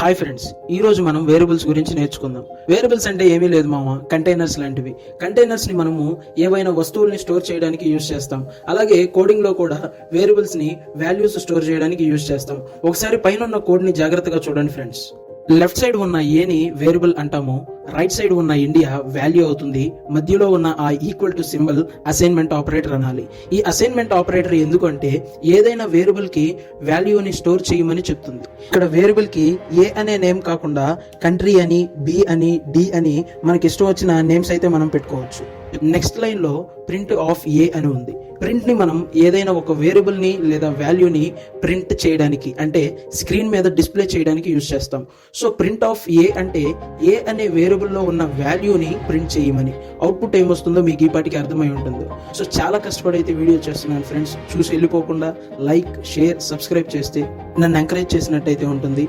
Hi friends, ఈ రోజు మనం వేరియబుల్స్ గురించి నేర్చుకుందాం. వేరియబుల్స్ అంటే ఏమీ లేదు మామ, కంటైనర్స్ లాంటివి. కంటైనర్స్ ని మనము ఏవైనా వస్తువుల్ని స్టోర్ చేయడానికి యూజ్ చేస్తాం. అలాగే కోడింగ్ లో కూడా వేరియబుల్స్ ని వాల్యూస్ స్టోర్ చేయడానికి యూజ్ చేస్తాం. ఒకసారి పైన ఉన్న కోడ్ ని జాగ్రత్తగా చూడండి ఫ్రెండ్స్. లెఫ్ట్ సైడ్ ఉన్న ఏని వేరియబుల్ అంటాము, రైట్ సైడ్ ఉన్న ఇండియా వాల్యూ అవుతుంది, మధ్యలో ఉన్న ఆ equal to symbol assignment operator అనాలి. ఈ అసైన్మెంట్ ఆపరేటర్ ఎందుకంటే ఏదైనా వేరియబుల్ కి వాల్యూని స్టోర్ చేయమని చెప్తుంది. ఇక్కడ వేరియబుల్ కి ఏ అనే నేమ్ కాకుండా కంట్రీ అని, బి అని, డి అని మనకి ఇష్టం వచ్చిన నేమ్స్ అయితే మనం పెట్టుకోవచ్చు. నెక్స్ట్ లైన్ లో ప్రింట్ ఆఫ్ ఏ అని ఉంది. ప్రింట్ ని మనం ఏదైనా ఒక వేరియబుల్ ని లేదా వాల్యూని ప్రింట్ చేయడానికి, అంటే స్క్రీన్ మీద డిస్ప్లే చేయడానికి యూజ్ చేస్తాం. సో ప్రింట్ ఆఫ్ ఏ అంటే ఏ అనే వేరియబుల్ లో ఉన్న వాల్యూని ప్రింట్ చేయమని. అవుట్పుట్ ఏం వస్తుందో మీకు ఈ పాటికి అర్థమై ఉంటుంది. సో చాలా కష్టపడి అయితే వీడియో చేస్తున్నాను ఫ్రెండ్స్. చూసి వెళ్ళిపోకుండా లైక్, షేర్, సబ్స్క్రైబ్ చేస్తే నన్ను ఎంకరేజ్ చేసినట్టయితే ఉంటుంది.